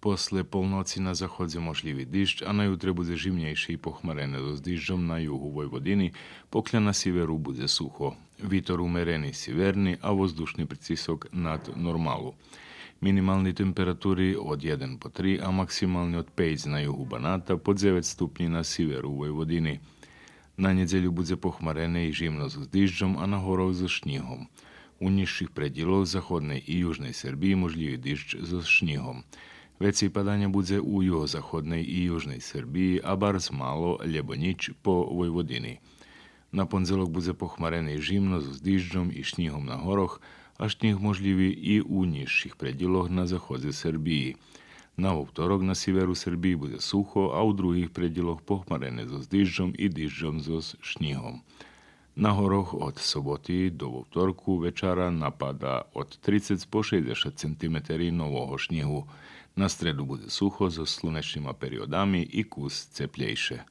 Posle polnoci na zachodze možljivi dišć, a na jutre bude živnejše i pohmarene s diždžom na juhu Vojvodini, pokľa na siveru bude suho. Vitor umereni siverni, a vozdušni pritisok nad normalu. Minimalni temperaturi od 1 po 3, a maksimalni od 5 na juhu Banata, pod 9 stupnji na siveru Vojvodini. Na nedjelju bude pohmarene i živno s diždžom, a na horov so šnihom. U nižších predieloch zachodnej i južnej Srbiji možljivi dišć so šnihom. Veći padanja bude u juhozahodnej i južnej Srbiji, a bar malo, ljebo nič po Vojvodini. Na ponzelok bude pohmarene i živno s diždžom i šnihom na horoch, a šnih možljivi i u nižších predieloch na zahodze Srbiji. Na utorok na siveru Srbiji bude suho, a u drugih predieloch pohmarene so diždžom i diždžom so šnihom. Na horoch od soboty do utorku večera napada od 30 po 60 cm nového šnihu. Na stredu bude suho so slunečnými periodami i kus ceplejše.